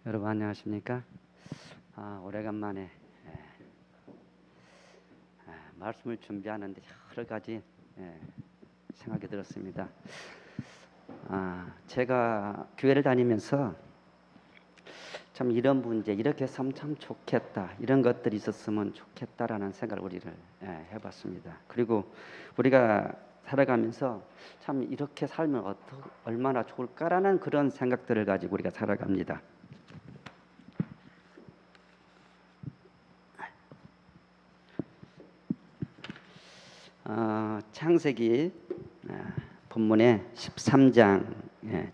여러분 안녕하십니까? 오래간만에 말씀을 준비하는데 여러 가지 생각이 들었습니다. 제가 교회를 다니면서 참 이런 문제 이렇게 했으면 참 좋겠다, 이런 것들이 있었으면 좋겠다라는 생각을 우리를 해봤습니다. 그리고 우리가 살아가면서 참 이렇게 살면 얼마나 좋을까라는 그런 생각들을 가지고 우리가 살아갑니다. 창세기 본문의 13장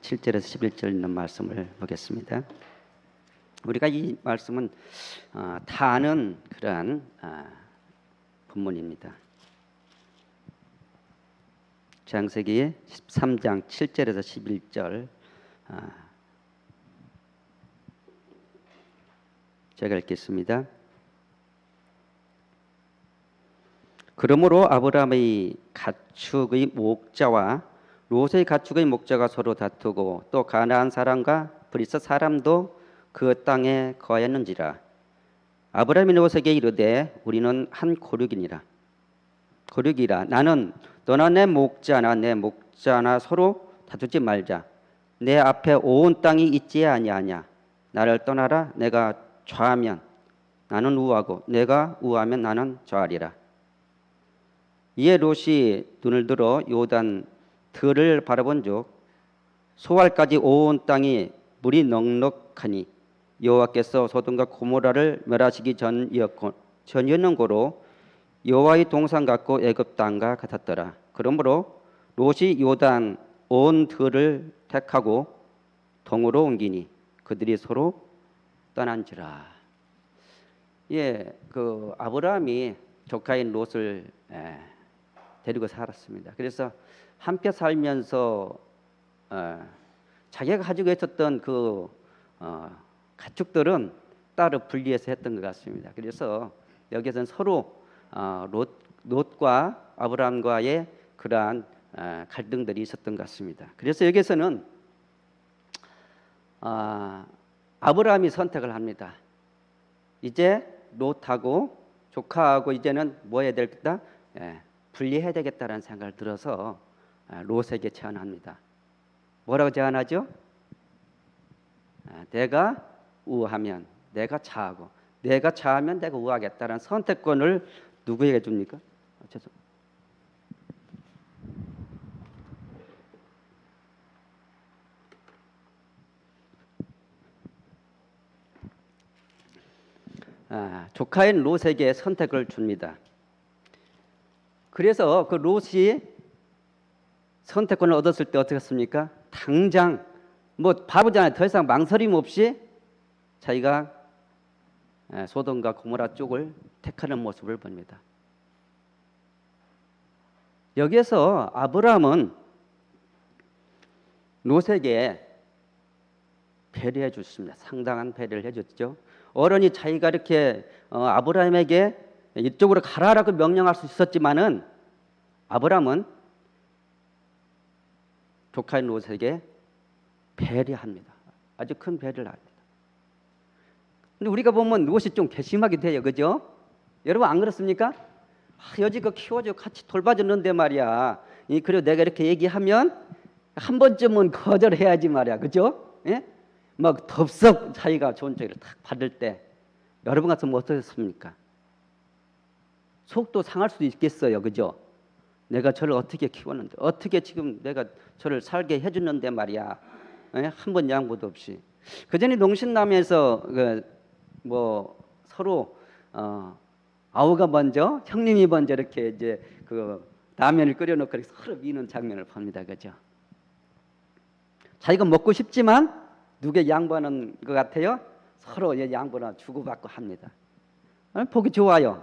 7절에서 11절 있는 말씀을 보겠습니다. 우리가 이 말씀은 다 아는 그러한 본문입니다. 창세기 13장 7절에서 11절 제가 읽겠습니다. 그러므로 아브라함의 가축의 목자와 롯의 가축의 목자가 서로 다투고 또 가나안 사람과 브리스 사람도 그 땅에 거하였는지라. 아브라함이 롯에게 이르되 우리는 한 고륙이니라. 나는 너나 내 목자나 내 목자나 서로 다투지 말자. 내 앞에 온 땅이 있지 아니하냐. 나를 떠나라. 내가 좌하면 나는 우하고 내가 우하면 나는 좌하리라. 이에 롯이 눈을 들어 요단 들을 바라본즉 소알까지 온 땅이 물이 넉넉하니 여호와께서 소돔과 고모라를 멸하시기 전이었는고로 여호와의 동산 같고 애굽 땅과 같았더라. 그러므로 롯이 요단 온 들을 택하고 동으로 옮기니 그들이 서로 떠난지라. 그 아브라함이 조카인 롯을 데리고 살았습니다. 그래서 함께 살면서 자기가 가지고 있었던 그 가축들은 따로 분리해서 했던 것 같습니다. 그래서 여기서는 서로 롯과 아브라함과의 그러한 갈등들이 있었던 것 같습니다. 그래서 여기서는 아브라함이 선택을 합니다. 이제 롯하고 조카하고 이제는 뭐 해야 되겠다? 분리해야 되겠다라는 생각을 들어서 롯에게 제안합니다. 뭐라고 제안하죠? 내가 우하면 내가 좌하고 내가 좌하면 내가 우하겠다라는 선택권을 누구에게 줍니까? 조카인 롯에게 선택을 줍니다. 그래서 그 롯이 선택권을 얻었을 때 어떻게 했습니까? 당장 바보잖아요. 더 이상 망설임 없이 자기가 소돔과 고모라 쪽을 택하는 모습을 봅니다. 여기에서 아브라함은 롯에게 배려해 줬습니다. 상당한 배려를 해줬죠. 어른이 자기가 이렇게 아브라함에게 이쪽으로 가라라고 명령할 수 있었지만은 아브라함은 조카인 롯에게 배려합니다. 아주 큰 배려를 합니다. 근데 우리가 보면 롯이 좀 괘씸하게 돼요, 그죠? 여러분 안 그렇습니까? 여지껏 키워줘 같이 돌봐줬는데 말이야. 그리고 내가 이렇게 얘기하면 한 번쯤은 거절해야지 말이야, 그죠? 예? 막 덥석 자기가 좋은 쪽을 탁 받을 때 여러분 같으면 어떠셨습니까? 속도 상할 수도 있겠어요, 그죠? 내가 저를 어떻게 키웠는데, 어떻게 지금 내가 저를 살게 해줬는데 말이야, 한 번 양보도 없이. 그 전에 농신남에서 서로 아우가 먼저, 형님이 먼저 이렇게 이제 그 라면을 끓여놓고 서로 미는 장면을 봅니다, 그죠? 자기가 먹고 싶지만 누구에 양보하는 것 같아요? 서로 양보나 주고받고 합니다. 보기 좋아요.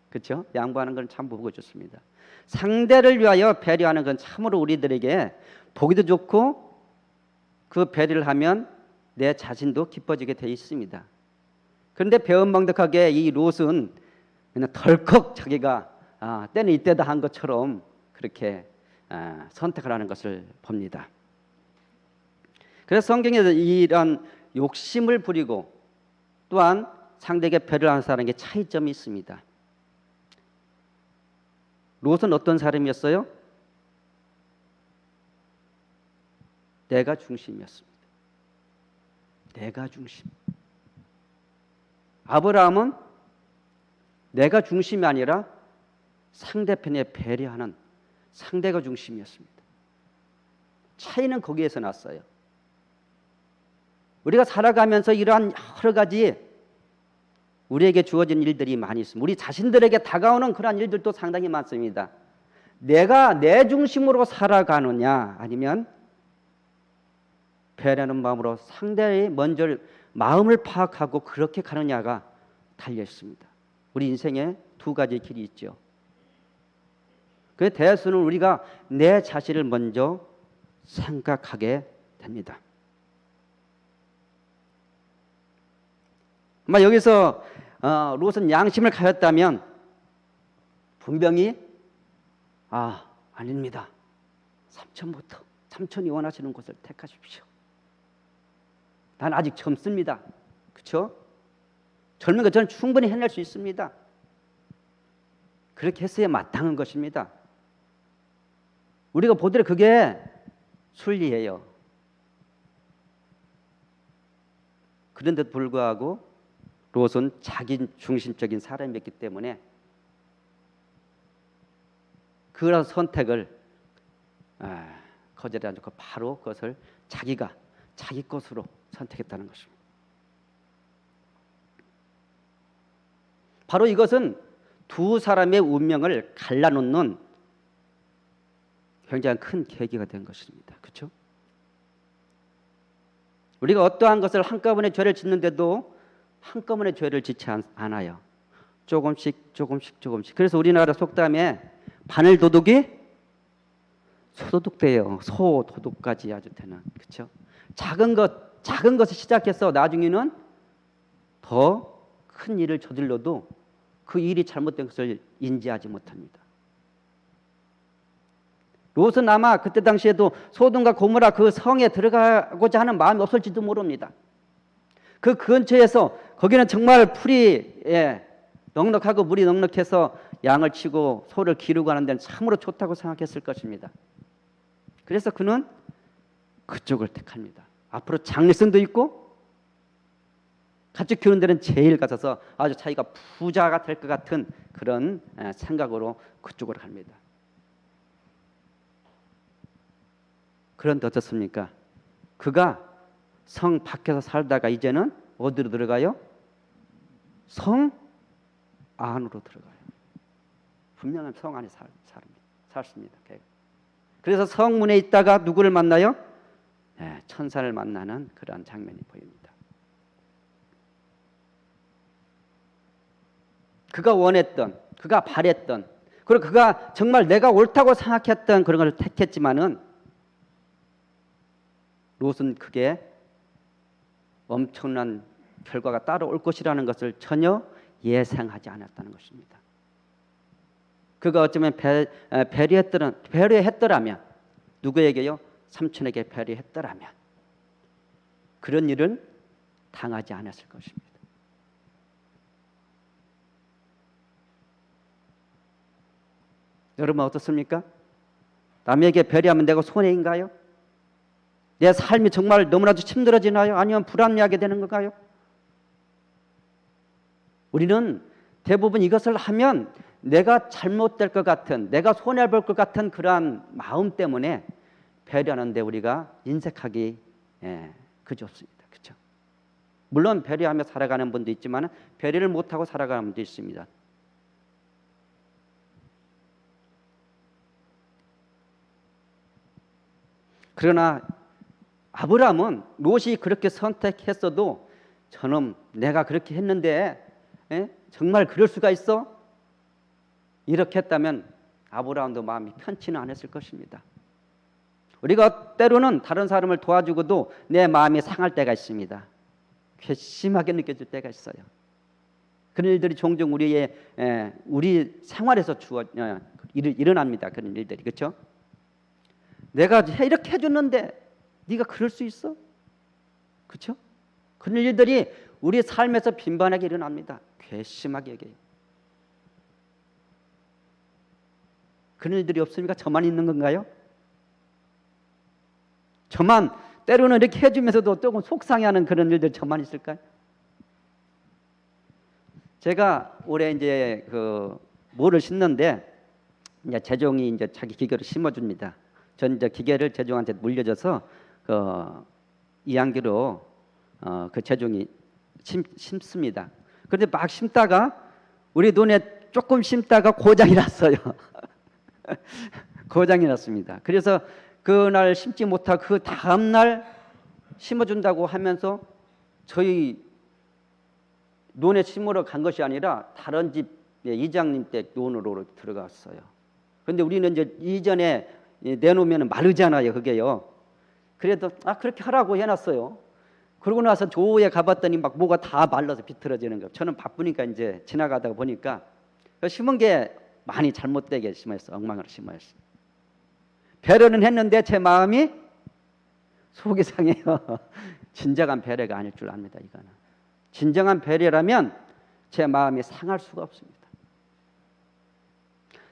그렇죠? 양보하는 건 참 보고 좋습니다. 상대를 위하여 배려하는 건 참으로 우리들에게 보기도 좋고 그 배려를 하면 내 자신도 기뻐지게 돼 있습니다. 그런데 배은망덕하게 이 롯은 그냥 덜컥 자기가 때는 이때다 한 것처럼 그렇게 선택을 하는 것을 봅니다. 그래서 성경에서 이런 욕심을 부리고 또한 상대에게 배려를 하는 사람에게 차이점이 있습니다. 롯은 어떤 사람이었어요? 내가 중심이었습니다. 내가 중심. 아브라함은 내가 중심이 아니라 상대편에 배려하는 상대가 중심이었습니다. 차이는 거기에서 났어요. 우리가 살아가면서 이러한 여러 가지 우리에게 주어진 일들이 많이 있습니다. 우리 자신들에게 다가오는 그러한 일들도 상당히 많습니다. 내가 내 중심으로 살아가느냐 아니면 배려하는 마음으로 상대의 먼저 마음을 파악하고 그렇게 가느냐가 달려 있습니다. 우리 인생에 두 가지 길이 있죠. 그 대수는 우리가 내 자신을 먼저 생각하게 됩니다. 아마 여기서 롯은 양심을 가졌다면 분명히 아닙니다. 삼촌이 원하시는 곳을 택하십시오. 난 아직 젊습니다. 그렇죠? 젊은 것 저는 충분히 해낼 수 있습니다. 그렇게 했어야 마땅한 것입니다. 우리가 보더라도 그게 순리예요. 그런데도 불구하고 롯은 자기 중심적인 사람이었기 때문에 그런 선택을 거절하지 않고 바로 그것을 자기 것으로 선택했다는 것입니다. 바로 이것은 두 사람의 운명을 갈라놓는 굉장히 큰 계기가 된 것입니다. 그렇죠? 우리가 어떠한 것을 한꺼번에 죄를 짓는데도 한꺼번에 죄를 짓지 않아요. 조금씩. 그래서 우리나라 속담에 바늘 도둑이 소도둑돼요. 소도둑까지 아주 되는. 그렇죠? 작은 것을 시작해서 나중에는 더 큰 일을 저질러도 그 일이 잘못된 것을 인지하지 못합니다. 롯은 아마 그때 당시에도 소돔과 고모라 그 성에 들어가고자 하는 마음이 없을지도 모릅니다. 그 근처에서 거기는 정말 풀이 넉넉하고 물이 넉넉해서 양을 치고 소를 기르고 하는 데는 참으로 좋다고 생각했을 것입니다. 그래서 그는 그쪽을 택합니다. 앞으로 장래성도 있고 가축 키우는 데는 제일 가서 아주 자기가 부자가 될 것 같은 그런 생각으로 그쪽으로 갑니다. 그런데 어떻습니까? 그가 성 밖에서 살다가 이제는 어디로 들어가요? 성 안으로 들어가요. 분명히 성 안에 살습니다. 그래서 성문에 있다가 누구를 만나요? 천사를 만나는 그러한 장면이 보입니다. 그가 원했던, 그가 바랬던, 그리고 그가 정말 내가 옳다고 생각했던 그런 걸 택했지만은 롯은 그게 엄청난 결과가 따라올 것이라는 것을 전혀 예상하지 않았다는 것입니다. 그가 어쩌면 배려했더라면 누구에게요? 삼촌에게 배려했더라면 그런 일은 당하지 않았을 것입니다. 여러분 어떻습니까? 남에게 배려하면 내가 손해인가요? 내 삶이 정말 너무나도 힘들어지나요? 아니면 불합리하게 되는 건가요? 우리는 대부분 이것을 하면 내가 잘못될 것 같은, 내가 손해볼 것 같은 그러한 마음 때문에 배려하는데 우리가 인색하기 그지없습니다. 그렇죠? 물론 배려하며 살아가는 분도 있지만 배려를 못하고 살아가는 분도 있습니다. 그러나 아브라함은 롯이 그렇게 선택했어도 저놈 내가 그렇게 했는데 정말 그럴 수가 있어? 이렇게 했다면 아브라함도 마음이 편치는 않았을 것입니다. 우리가 때로는 다른 사람을 도와주고도 내 마음이 상할 때가 있습니다. 괘씸하게 느껴질 때가 있어요. 그런 일들이 종종 우리 생활에서 일어납니다. 그런 일들이. 그렇죠? 내가 이렇게 해줬는데 네가 그럴 수 있어? 그렇죠? 그런 일들이 우리 삶에서 빈번하게 일어납니다. 괘씸하게 여겨요. 그런 일들이 없습니까? 저만 있는 건가요? 저만 때로는 이렇게 해주면서도 조금 속상해하는 그런 일들 저만 있을까요? 제가 올해 이제 그 모를 심는데 이제 재종이 이제 자기 기계로 심어줍니다. 전 이제 기계를 재종한테 물려줘서 그 이양기로 그 재종이 심습니다. 그런데 막 심다가 우리 눈에 조금 심다가 고장이 났어요. 고장이 났습니다. 그래서 그날 심지 못하고 그 다음 날 심어준다고 하면서 저희 논에 심으러 간 것이 아니라 다른 집 이장님 댁 논으로 들어갔어요. 그런데 우리는 이제 이전에 내놓으면 마르잖아요, 그게요. 그래도 그렇게 하라고 해놨어요. 그러고 나서 조에 가봤더니 막 뭐가 다 말라서 비틀어지는 거예요. 저는 바쁘니까 이제 지나가다가 보니까 심은 게 많이 잘못되게 심었어요. 엉망으로 심었어요. 배려는 했는데 제 마음이 속이 상해요. 진정한 배려가 아닐 줄 압니다. 이거는 진정한 배려라면 제 마음이 상할 수가 없습니다.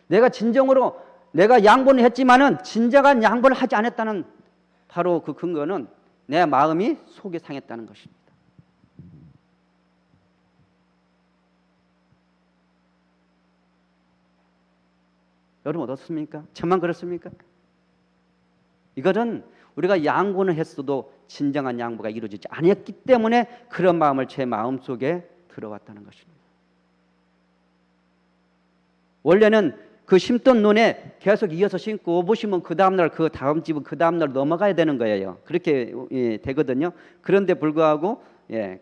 내가 진정으로 내가 양보는 했지만은 진정한 양보를 하지 않았다는 바로 그 근거는 내 마음이 속이 상했다는 것입니다. 여러분 어떻습니까? 저만 그렇습니까? 이것은 우리가 양보는 했어도 진정한 양보가 이루어지지 않았기 때문에 그런 마음을 제 마음속에 들어왔다는 것입니다. 원래는 그 심던 논에 계속 이어서 심고 오보시면 그 다음날 그 다음 집은 그 다음날 넘어가야 되는 거예요. 그렇게 되거든요. 그런데 불구하고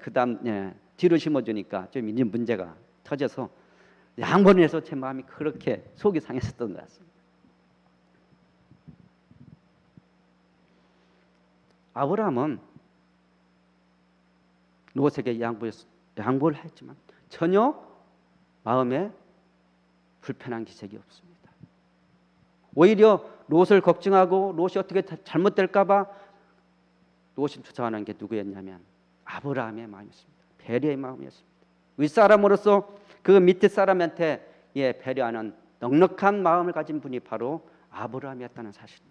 그 다음 뒤로 심어주니까 좀 이제 문제가 터져서 양보를 해서 제 마음이 그렇게 속이 상했었던 것 같습니다. 아브라함은 롯에게 양보를 했지만 전혀 마음에 불편한 기색이 없습니다. 오히려 롯을 걱정하고 롯이 어떻게 잘못될까 봐 롯이 쫓아가는 게 누구였냐면 아브라함의 마음이었습니다. 배려의 마음이었습니다. 윗사람으로서 그 밑에 사람한테 배려하는 넉넉한 마음을 가진 분이 바로 아브라함이었다는 사실입니다.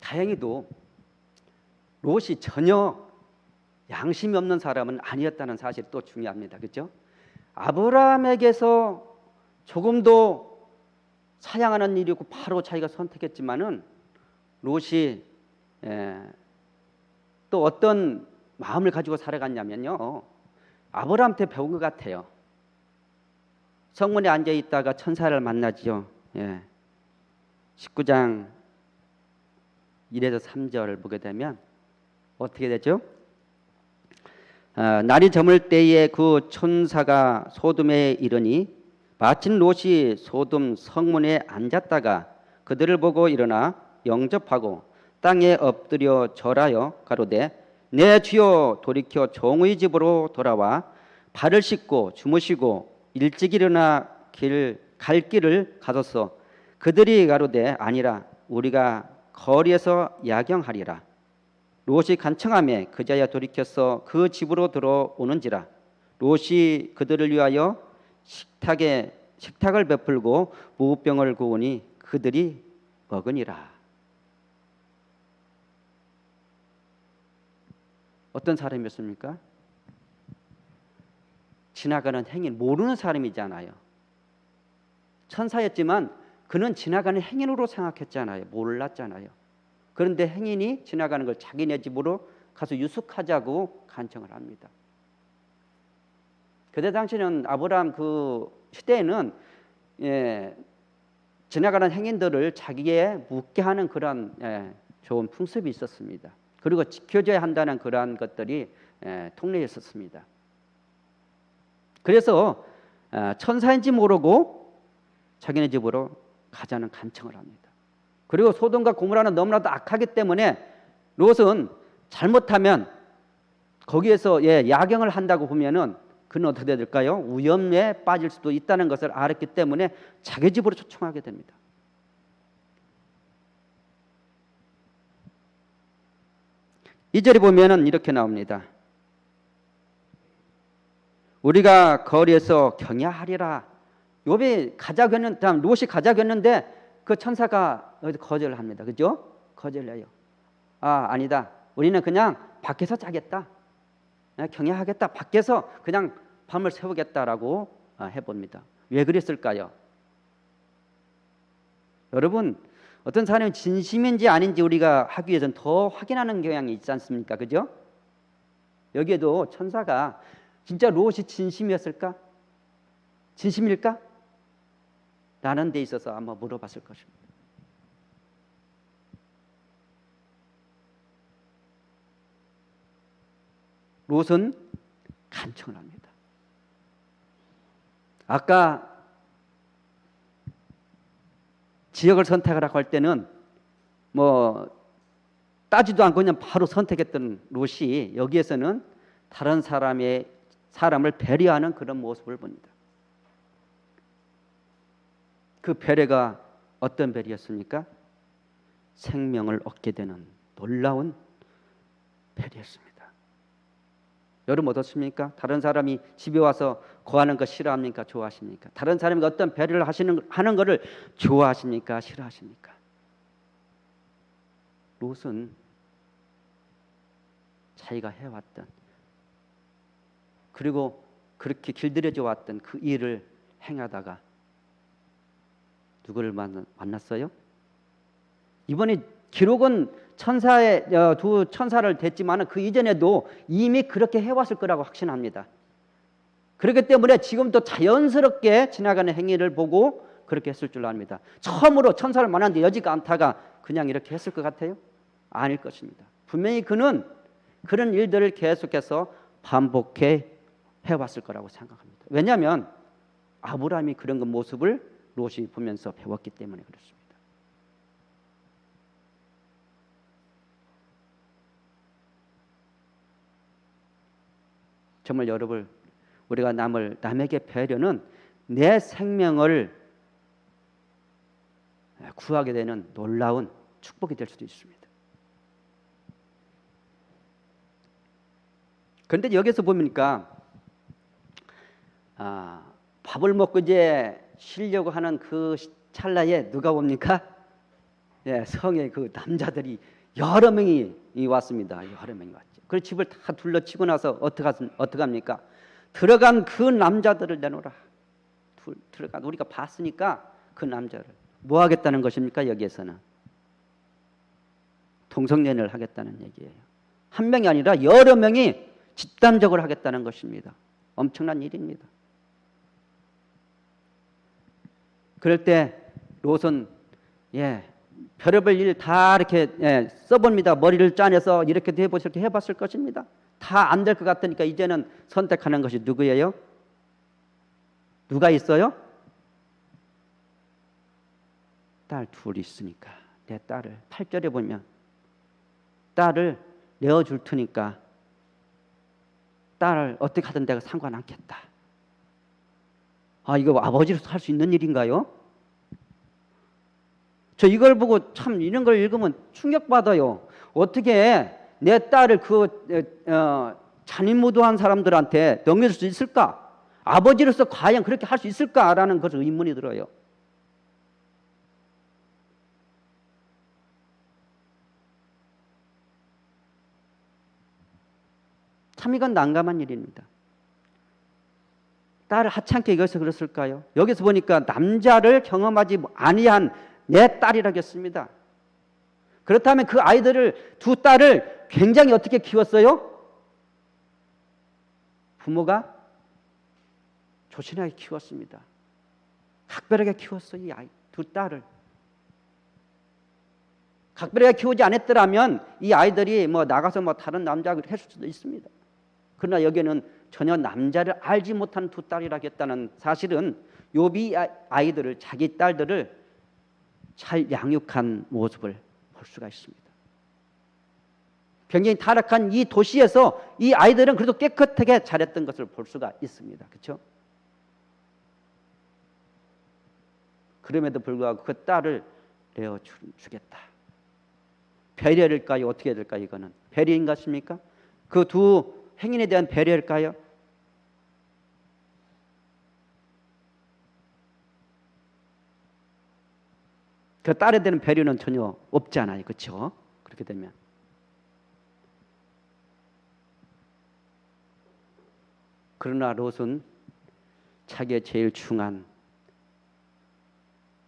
다행히도 롯이 전혀 양심이 없는 사람은 아니었다는 사실이 또 중요합니다. 그렇죠? 아브라함에게서 조금도 사양하는 일이고 바로 자기가 선택했지만은 롯이 또 어떤 마음을 가지고 살아갔냐면요. 아브라함한테 배운 것 같아요. 성문에 앉아 있다가 천사를 만나지요. 19장 1에서 3절을 보게 되면 어떻게 되죠? 날이 저물 때에 그 천사가 소돔에 이르니 마침 롯이 소돔 성문에 앉았다가 그들을 보고 일어나 영접하고 땅에 엎드려 절하여 가로되 내 주여 돌이켜 종의 집으로 돌아와 발을 씻고 주무시고 일찍 일어나 갈 길을 가소서. 그들이 가로되 아니라 우리가 거리에서 야경하리라. 롯이 간청하며 그자야 돌이켜서 그 집으로 들어오는지라. 롯이 그들을 위하여 식탁을 베풀고 무병을 구우니 그들이 먹으니라. 어떤 사람이었습니까? 지나가는 행인, 모르는 사람이잖아요. 천사였지만 그는 지나가는 행인으로 생각했잖아요. 몰랐잖아요. 그런데 행인이 지나가는 걸 자기네 집으로 가서 유숙하자고 간청을 합니다. 그때 당시는 아브라함 그 시대에는 지나가는 행인들을 자기에 묻게 하는 그런 좋은 풍습이 있었습니다. 그리고 지켜줘야 한다는 그러한 것들이 통례에 있었습니다. 그래서 천사인지 모르고 자기네 집으로 가자는 간청을 합니다. 그리고 소돔과 고모라는 너무나도 악하기 때문에 롯은 잘못하면 거기에서 야경을 한다고 보면은 그는 어떻게 될까요? 위험에 빠질 수도 있다는 것을 알았기 때문에 자기 집으로 초청하게 됩니다. 이 절에 보면은 이렇게 나옵니다. 우리가 거리에서 경야하리라. 욥이 가자고 했는데, 롯이 가자고 했는데 그 천사가 거절을 합니다. 그죠? 거절해요. 아니다. 우리는 그냥 밖에서 자겠다. 경야하겠다. 밖에서 그냥 밤을 새우겠다라고 해봅니다. 왜 그랬을까요? 여러분, 어떤 사람이 진심인지 아닌지 우리가 하기 위해서는 더 확인하는 경향이 있지 않습니까? 그죠? 여기에도 천사가 진짜 롯이 진심이었을까? 진심일까? 라는 데 있어서 아마 물어봤을 것입니다. 롯은 간청을 합니다. 아까 지역을 선택하라고 할 때는 뭐 따지도 않고 그냥 바로 선택했던 롯이 여기에서는 다른 사람을 배려하는 그런 모습을 봅니다. 그 배려가 어떤 배려였습니까? 생명을 얻게 되는 놀라운 배려였습니다. 여러분 어떻습니까? 다른 사람이 집에 와서 거하는 거 싫어합니까? 좋아하십니까? 다른 사람이 어떤 배려를 하는 것을 좋아하십니까? 싫어하십니까? 롯은 자기가 해왔던 그리고 그렇게 길들여져 왔던 그 일을 행하다가 누구를 만났어요? 이번에 기록은 두 천사를 댔지만 그 이전에도 이미 그렇게 해왔을 거라고 확신합니다. 그렇기 때문에 지금도 자연스럽게 지나가는 행위를 보고 그렇게 했을 줄 압니다. 처음으로 천사를 만났는데 여지가 않다가 그냥 이렇게 했을 것 같아요? 아닐 것입니다. 분명히 그는 그런 일들을 계속해서 반복해 해왔을 거라고 생각합니다. 왜냐하면 아브라함이 그런 모습을 롯이 보면서 배웠기 때문에 그렇습니다. 정말 여러분, 우리가 남에게 배려는 내 생명을 구하게 되는 놀라운 축복이 될 수도 있습니다. 그런데 여기서 보니까 밥을 먹고 이제 쉬려고 하는 그 찰나에 누가 옵니까? 성에 그 남자들이 여러 명이 왔습니다. 여러 명이 왔죠. 그 집을 다 둘러치고 나서 어떻게 합니까? 들어간 그 남자들을 내놓으라. 들어간 우리가 봤으니까 그 남자를 뭐 하겠다는 것입니까? 여기에서는 동성연애를 하겠다는 얘기예요. 한 명이 아니라 여러 명이 집단적으로 하겠다는 것입니다. 엄청난 일입니다. 그럴 때 롯은 별의별 일 다 이렇게 써봅니다. 머리를 짜내서 이렇게 해봤을 것입니다. 다 안 될 것 같으니까 이제는 선택하는 것이 누구예요? 누가 있어요? 딸 둘이 있으니까 내 딸을 8절에 보면 딸을 내어줄 테니까 딸을 어떻게 하든 내가 상관 않겠다. 이거 아버지로서 할 수 있는 일인가요? 저 이걸 보고 참 이런 걸 읽으면 충격받아요. 어떻게 내 딸을 잔인무도한 사람들한테 넘길 수 있을까? 아버지로서 과연 그렇게 할 수 있을까라는 것을 의문이 들어요. 참 이건 난감한 일입니다. 딸을 하찮게 여기서 그랬을까요? 여기서 보니까 남자를 경험하지 아니한 내 딸이라고 했습니다. 그렇다면 그 두 딸을 굉장히 어떻게 키웠어요? 부모가 조신하게 키웠습니다. 각별하게 키웠어요. 이 두 딸을. 각별하게 키우지 않았더라면 이 아이들이 나가서 다른 남자하고 했을 수도 있습니다. 그러나 여기는 전혀 남자를 알지 못한 두 딸이라고 했다는 사실은 욥이 아이들을 자기 딸들을 잘 양육한 모습을 볼 수가 있습니다. 굉장히 타락한 이 도시에서 이 아이들은 그래도 깨끗하게 자랐던 것을 볼 수가 있습니다. 그렇죠? 그럼에도 불구하고 그 딸을 내어주겠다. 배려일까요? 어떻게 될까요? 이거는 배려인 것 같습니까? 그 두 행인에 대한 배려일까요? 그 딸에 대한 배려는 전혀 없잖아요. 그렇죠? 그렇게 되면 그러나 롯은 자기의 제일 중요한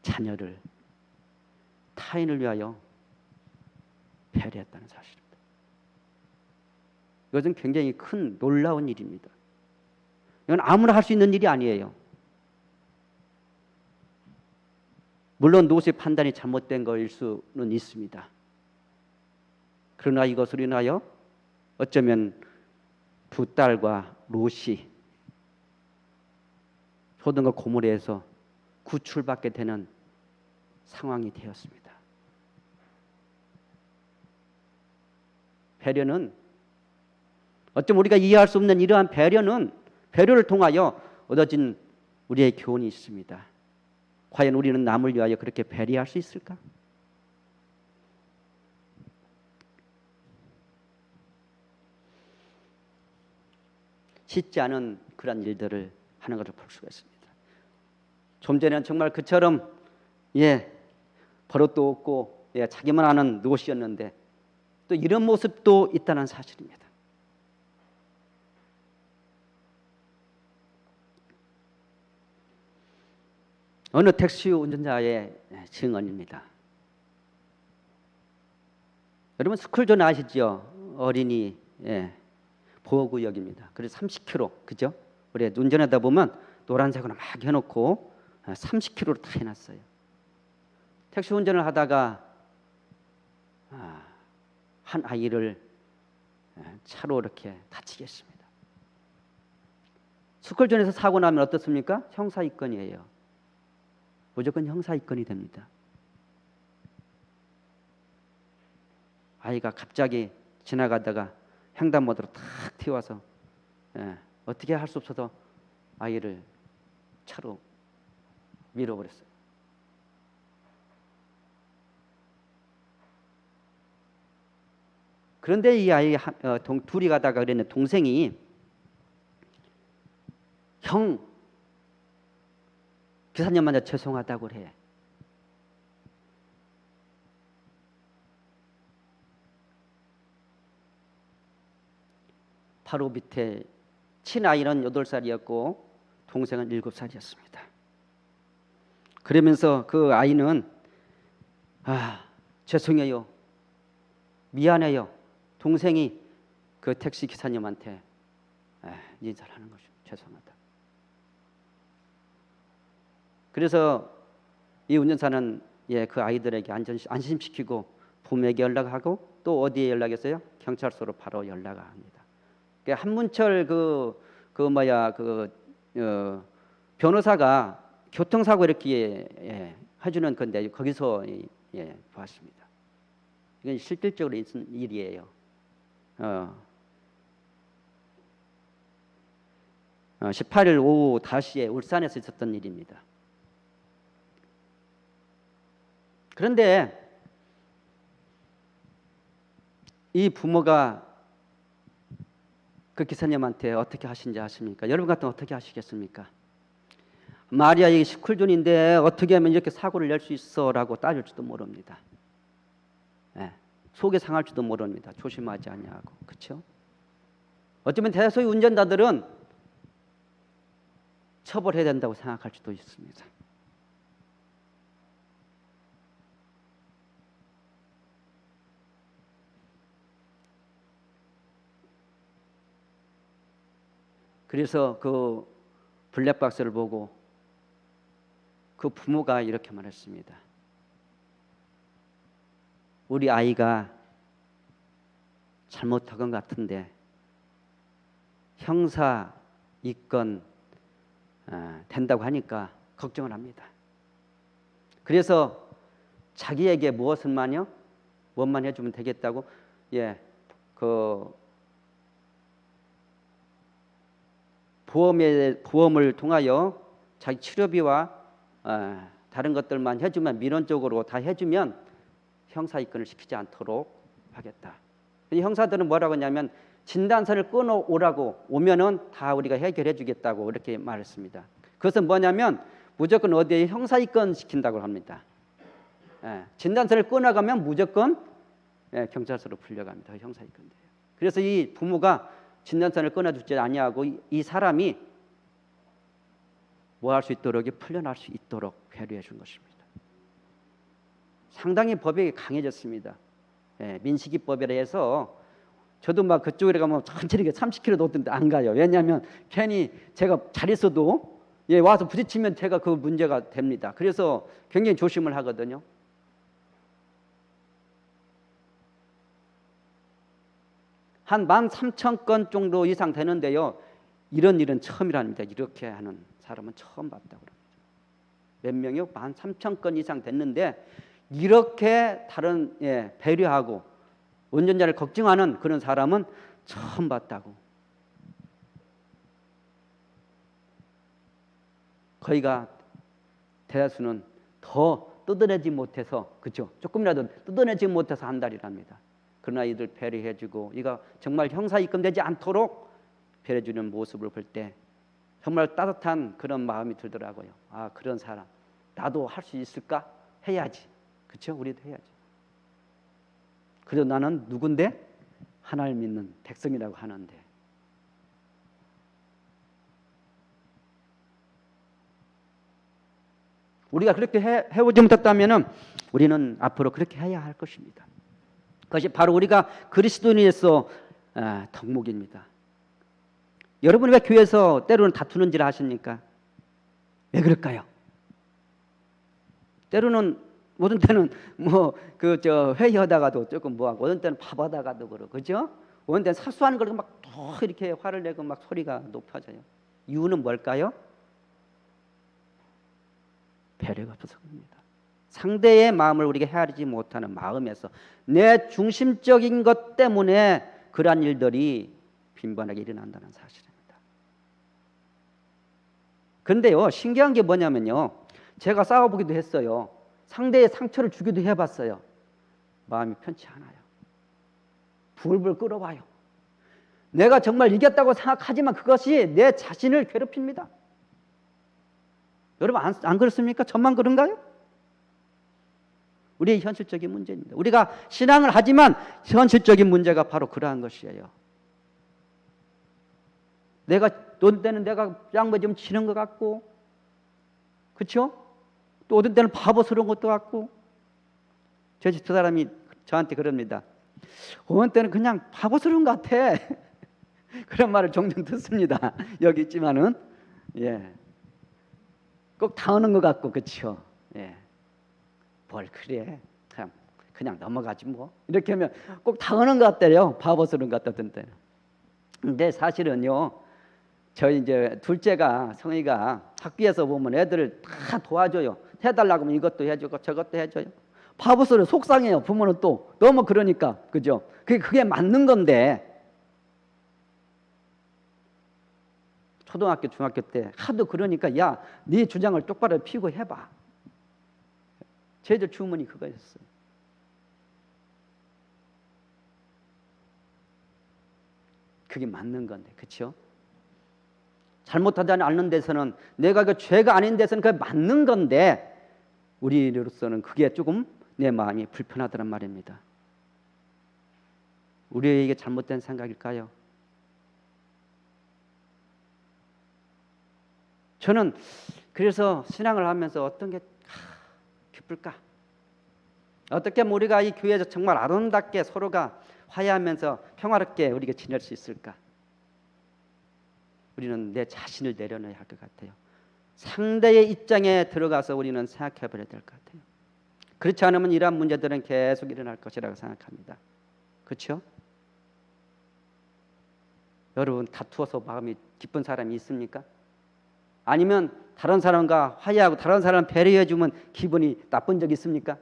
자녀를 타인을 위하여 배려했다는 사실입니다. 이것은 굉장히 큰 놀라운 일입니다. 이건 아무나 할 수 있는 일이 아니에요. 물론 롯의 판단이 잘못된 것일 수는 있습니다. 그러나 이것으로 인하여 어쩌면 두 딸과 롯이 소돔과 고모라에서 구출받게 되는 상황이 되었습니다. 배려는 어쩌면 우리가 이해할 수 없는 이러한 배려를 통하여 얻어진 우리의 교훈이 있습니다. 과연 우리는 남을 위하여 그렇게 배려할 수 있을까? 쉽지 않은 그런 일들을 하는 것을 볼 수가 있습니다. 좀 전에는 정말 그처럼 버릇도 없고 자기만 아는 롯이었는데 또 이런 모습도 있다는 사실입니다. 어느 택시 운전자의 증언입니다. 여러분 스쿨존 아시죠? 어린이 보호구역입니다. 그래서 30km, 그죠? 우리 운전하다 보면 노란색으로 막 해놓고 30km로 다 해놨어요. 택시 운전을 하다가 한 아이를 차로 이렇게 다치게 했습니다. 스쿨존에서 사고 나면 어떻습니까? 형사 입건이에요. 무조건 형사 입건이 됩니다. 아이가 갑자기 지나가다가 횡단보도로 탁 튀어와서 어떻게 할 수 없어서 아이를 차로 밀어버렸어요. 그런데 이 아이 둘이 가다가 그랬는데 동생이 형 기사님한테 죄송하다고 해. 바로 밑에 친아이는 8살이었고 동생은 7살이었습니다. 그러면서 그 아이는 죄송해요. 미안해요. 동생이 그 택시 기사님한테 인사를 하는 거죠. 죄송하다. 그래서 이 운전사는 그 아이들에게 안심시키고 부모에게 연락하고 또 어디에 연락했어요? 경찰서로 바로 연락을 합니다. 한문철 변호사가 교통사고 이렇게 해주는 건데 거기서 보았습니다. 이건 실질적으로 있는 일이에요. 18일 오후 5시에 울산에서 있었던 일입니다. 그런데 이 부모가 그 기사님한테 어떻게 하신지 아십니까? 여러분 같으면 어떻게 하시겠습니까? 마리아 이게 스쿨존인데 어떻게 하면 이렇게 사고를 낼 수 있어? 라고 따질지도 모릅니다. 속이 상할지도 모릅니다. 조심하지 않냐고. 그렇죠? 어쩌면 대다수의 운전자들은 처벌해야 된다고 생각할 수도 있습니다. 그래서 그 블랙박스를 보고 그 부모가 이렇게 말했습니다. 우리 아이가 잘못한 것 같은데 형사 입건 된다고 하니까 걱정을 합니다. 그래서 자기에게 무엇만 해주면 되겠다고 그 보험을 통하여 자기 치료비와 다른 것들만 해주면, 민원적으로 다 해주면 형사 입건을 시키지 않도록 하겠다. 형사들은 뭐라고 하냐면 진단서를 끊어오라고 오면은 다 우리가 해결해 주겠다고 이렇게 말했습니다. 그것은 뭐냐면 무조건 어디에 형사 입건 시킨다고 합니다. 진단서를 끊어가면 무조건 경찰서로 불려갑니다. 형사 입건돼요. 그래서 이 부모가 진단서를 끊어주지 아니하고 이 사람이 뭐 할 수 있도록, 풀려날 수 있도록 배려해 준 것입니다. 상당히 법이 강해졌습니다. 민식이법이라 해서 저도 막 그쪽에 가면 천천히 30km 놓던데 안 가요. 왜냐하면 괜히 제가 잘 있어도 와서 부딪히면 제가 그 문제가 됩니다. 그래서 굉장히 조심을 하거든요. 한 13,000건 정도 이상 되는데요. 이런 일은 처음이랍니다. 이렇게 하는 사람은 처음 봤다고 합니다. 몇 명이요? 13,000건 이상 됐는데 이렇게 다른 배려하고 운전자를 걱정하는 그런 사람은 처음 봤다고. 거의가 대다수는 더 뜯어내지 못해서, 그렇죠? 조금이라도 뜯어내지 못해서 한 달이랍니다. 그러나 이들 배려해주고 이가 정말 형사 입건되지 않도록 배려주는 모습을 볼 때 정말 따뜻한 그런 마음이 들더라고요. 아, 그런 사람 나도 할 수 있을까? 해야지. 그렇죠? 우리도 해야지. 그래도 나는 누군데? 하나를 믿는 백성이라고 하는데. 우리가 그렇게 해오지 못했다면 우리는 앞으로 그렇게 해야 할 것입니다. 그것이 바로 우리가 그리스도인에서 덕목입니다. 여러분 왜 교회에서 때로는 다투는지를 아십니까? 왜 그럴까요? 때로는 어떤 때는 회의하다가도 조금 뭐하고, 어떤 때는 밥하다가도 그러고, 그죠? 어떤 때는 사소한 걸 막 더 이렇게 화를 내고 막 소리가 높아져요. 이유는 뭘까요? 배려가 없어서입니다. 상대의 마음을 우리가 헤아리지 못하는 마음에서 내 중심적인 것 때문에 그러한 일들이 빈번하게 일어난다는 사실입니다. 그런데요, 신기한 게 뭐냐면요, 제가 싸워보기도 했어요. 상대의 상처를 주기도 해봤어요. 마음이 편치 않아요. 불불 끓어와요. 내가 정말 이겼다고 생각하지만 그것이 내 자신을 괴롭힙니다. 여러분 안 그렇습니까? 저만 그런가요? 우리의 현실적인 문제입니다. 우리가 신앙을 하지만 현실적인 문제가 바로 그러한 것이에요. 내가 어떤 때는 내가 양보 좀 치는 것 같고, 그렇죠? 또 어떤 때는 바보스러운 것도 같고. 저 사람이 저한테 그럽니다. 어떤 때는 그냥 바보스러운 것 같아. 그런 말을 종종 듣습니다. 여기 있지만은 꼭 당하는 것 같고, 그렇죠? 뭘 그래? 그냥 넘어가지 뭐. 이렇게 하면 꼭 당하는 것 같대요. 바보스러운 것 같다던 때는. 근데 사실은요, 저희 이제 둘째가, 성희가 학교에서 보면 애들을 다 도와줘요. 해달라고 하면 이것도 해주고 저것도 해줘요. 바보스러워, 속상해요. 부모는 또 너무 그러니까, 그죠? 그게 맞는 건데, 초등학교, 중학교 때 하도 그러니까 야, 네 주장을 똑바로 피고 해봐. 제들 주문이 그거였어요. 그게 맞는 건데, 그렇죠? 잘못하지 않는 데서는, 내가 그 죄가 아닌 데서는 그게 맞는 건데, 우리로서는 그게 조금 내 마음이 불편하다는 말입니다. 우리에게 잘못된 생각일까요? 저는 그래서 신앙을 하면서 어떤 게 기쁠까? 어떻게 하면 우리가 이 교회에서 정말 아름답게 서로가 화해하면서 평화롭게 우리가 지낼 수 있을까? 우리는 내 자신을 내려놔야 할 것 같아요. 상대의 입장에 들어가서 우리는 생각해 버려야 될 것 같아요. 그렇지 않으면 이러한 문제들은 계속 일어날 것이라고 생각합니다. 그렇죠? 여러분 다투어서 마음이 기쁜 사람이 있습니까? 아니면 다른 사람과 화해하고 다른 사람 배려해 주면 기분이 나쁜 적 있습니까?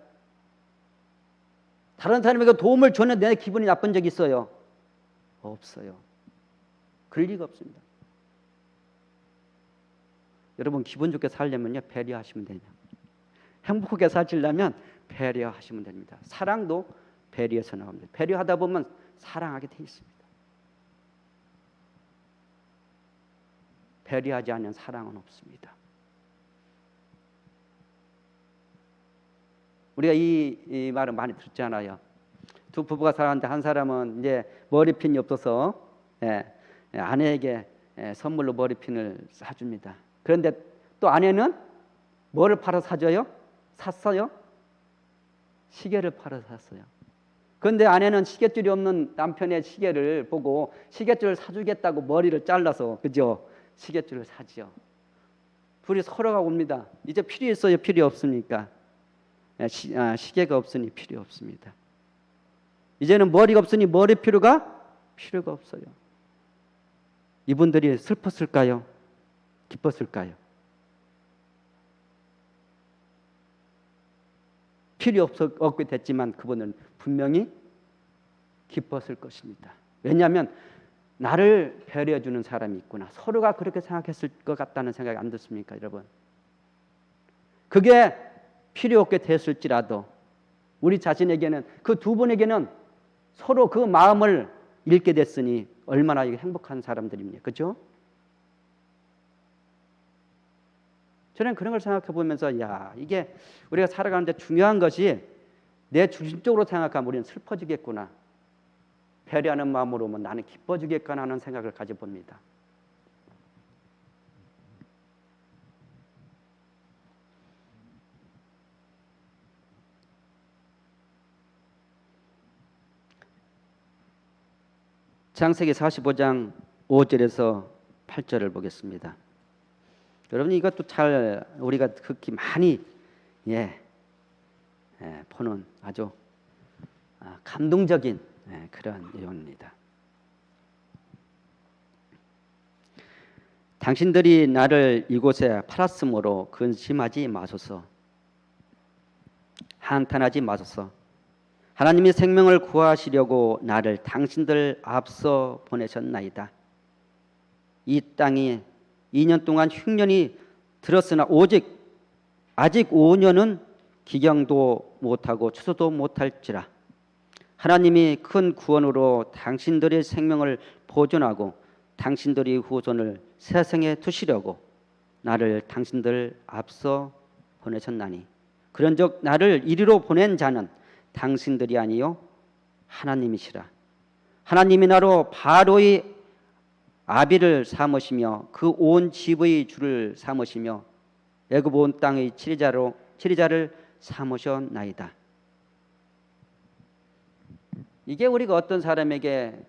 다른 사람에게 도움을 줬는데 내 기분이 나쁜 적 있어요. 없어요. 그럴 리가 없습니다. 여러분 기분 좋게 살려면요 배려하시면 됩니다. 행복하게 사시려면 배려하시면 됩니다. 사랑도 배려에서 나옵니다. 배려하다 보면 사랑하게 돼 있습니다. 배려하지 않는 사랑은 없습니다. 우리가 이 말을 많이 듣잖아요. 두 부부가 살았는데 한 사람은 이제 머리핀이 없어서 아내에게 선물로 머리핀을 사줍니다. 그런데 또 아내는 뭐를 팔아 사줘요? 샀어요? 시계를 팔아 샀어요. 그런데 아내는 시계줄이 없는 남편의 시계를 보고 시계줄을 사주겠다고 머리를 잘라서 그죠? 시계줄을 사지요. 둘이 서로가 옵니다. 이제 필요 있어요? 필요 없습니까? 시계가 없으니 필요 없습니다. 이제는 머리가 없으니 머리 필요가 없어요. 이분들이 슬펐을까요? 기뻤을까요? 필요 없게 됐지만 그분은 분명히 기뻤을 것입니다. 왜냐하면 나를 배려해 주는 사람이 있구나. 서로가 그렇게 생각했을 것 같다는 생각이 안 드십니까, 여러분? 그게 필요 없게 됐을지라도 우리 자신에게는 그 두 분에게는 서로 그 마음을 읽게 됐으니 얼마나 행복한 사람들입니까? 그렇죠? 저는 그런 걸 생각해 보면서 이게 우리가 살아가는데 중요한 것이 내 중심적으로 생각하면 우리는 슬퍼지겠구나. 배려하는 마음으로 오면 나는 기뻐지겠구나 하는 생각을 가져봅니다. 창세기 45장 5절에서 8절을 보겠습니다. 여러분 이것도 잘 우리가 극히 많이 보는 아주 감동적인 그런 내용입니다. 당신들이 나를 이곳에 팔았으므로 근심하지 마소서. 한탄하지 마소서. 하나님이 생명을 구하시려고 나를 당신들 앞서 보내셨나이다. 이 땅이 2년 동안 흉년이 들었으나 아직 5년은 기경도 못하고 추수도 못할지라. 하나님이 큰 구원으로 당신들의 생명을 보존하고 당신들의 후손을 세상에 두시려고 나를 당신들 앞서 보내셨나니 그런즉 나를 이리로 보낸 자는 당신들이 아니요 하나님이시라. 하나님이 나로 바로의 아비를 삼으시며 그 온 집의 주를 삼으시며 애굽 온 땅의 치리자를 삼으셨나이다. 이게 우리가 어떤 사람에게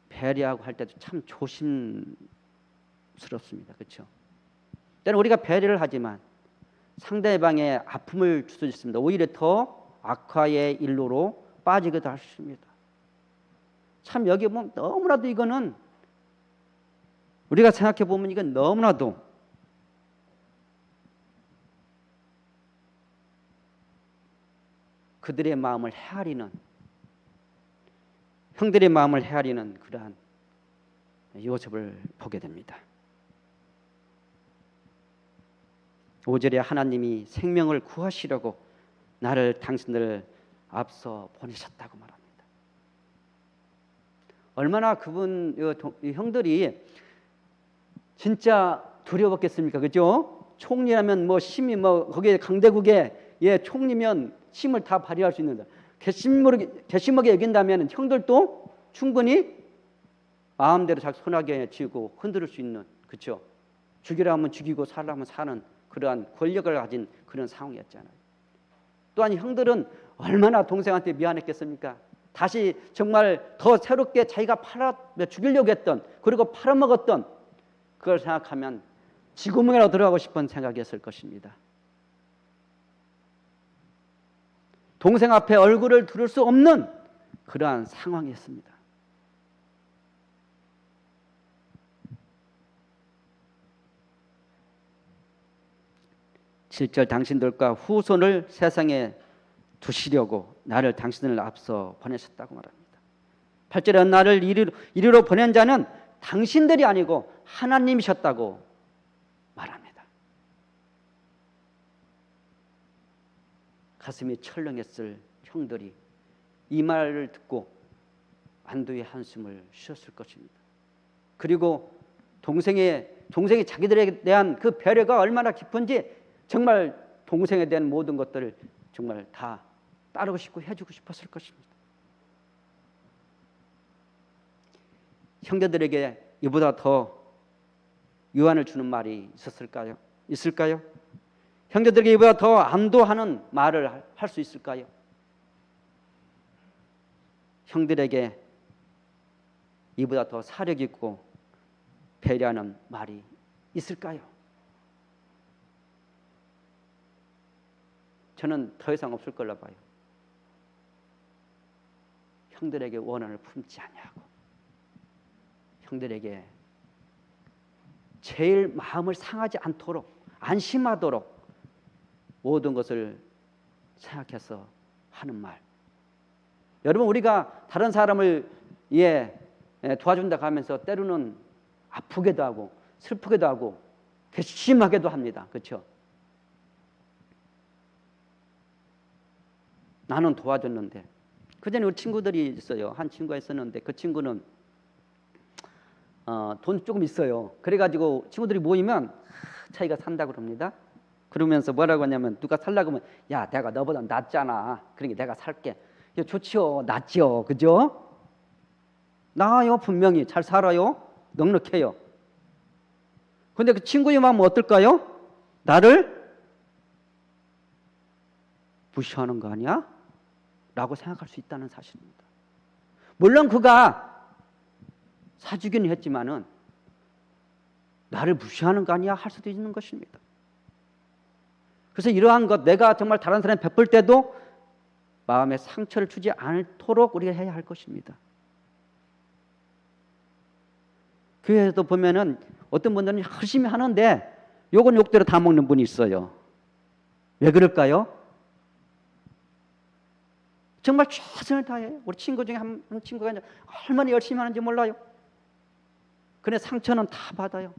배려하고 할 때도 참 조심스럽습니다. 그렇죠? 때는 우리가 배려를 하지만 상대방의 아픔을 줄 수 있습니다. 오히려 더 악화의 일로로 빠지기도 할 수 있습니다. 참 여기 보면 너무나도 이거는 우리가 생각해 보면 이건 너무나도 그들의 마음을 헤아리는 형들의 마음을 헤아리는 그러한 요셉을 보게 됩니다. 5절에 하나님이 생명을 구하시려고 나를 당신들 앞서 보내셨다고 말합니다. 얼마나 그분 형들이 진짜 두려웠겠습니까? 그죠? 총리라면 뭐 심히 뭐 거기에 강대국의 총리면 힘을 다 발휘할 수 있는데 괘씸하게 여긴다면 형들도 충분히 마음대로 자기 손아귀에 쥐고 흔들 수 있는, 그렇죠? 죽이라 하면 죽이고 살라 하면 사는 그러한 권력을 가진 그런 상황이었잖아요. 또한 형들은 얼마나 동생한테 미안했겠습니까? 다시 정말 더 새롭게 자기가 죽이려고 했던, 그리고 팔아먹었던 그걸 생각하면 지구멍이라도 들어가고 싶은 생각이었을 것입니다. 동생 앞에 얼굴을 들을 수 없는 그러한 상황이었습니다. 실절 당신들과 후손을 세상에 두시려고 나를 당신을 앞서 보내셨다고 말합니다. 8절에 나를 이리로 보낸 자는 당신들이 아니고 하나님이셨다고 말합니다. 가슴이 철렁했을 형들이 이 말을 듣고 안도의 한숨을 쉬었을 것입니다. 그리고 동생이 자기들에 대한 그 배려가 얼마나 깊은지 정말 동생에 대한 모든 것들을 정말 다 따르고 싶고 해주고 싶었을 것입니다. 형제들에게 이보다 더 유한을 주는 말이 있을까요? 형제들에게 이보다 더 안도하는 말을 할 수 있을까요? 형들에게 이보다 더 사력 있고 배려하는 말이 있을까요? 저는 더 이상 없을 걸로 봐요. 형들에게 원한을 품지 아니하고 형들에게 제일 마음을 상하지 않도록 안심하도록 모든 것을 생각해서 하는 말. 여러분, 우리가 다른 사람을 도와준다 하면서 때로는 아프게도 하고 슬프게도 하고 괘씸하게도 합니다. 그렇죠? 나는 도와줬는데 그전에 우리 친구들이 있어요. 한 친구가 있었는데 그 친구는 돈 조금 있어요. 그래가지고 친구들이 모이면 자기가 산다고 그럽니다. 그러면서 뭐라고 하냐면 누가 살라고 하면 야, 내가 너보다 낫잖아. 그러니까 내가 살게. 좋지요. 낫지요. 그죠? 나아요. 분명히 잘 살아요. 넉넉해요. 근데 그 친구의 마음은 어떨까요? 나를 무시하는 거 아니야? 라고 생각할 수 있다는 사실입니다. 물론 그가 사주기는 했지만은 나를 무시하는 거 아니야? 할 수도 있는 것입니다. 그래서 이러한 것, 내가 정말 다른 사람에 베풀 때도 마음에 상처를 주지 않도록 우리가 해야 할 것입니다. 교회에서도 보면은 어떤 분들은 열심히 하는데 욕은 욕대로 다 먹는 분이 있어요. 왜 그럴까요? 정말 최선을 다해요. 우리 친구 중에 한 친구가 얼마나 열심히 하는지 몰라요. 근데 상처는 다 받아요.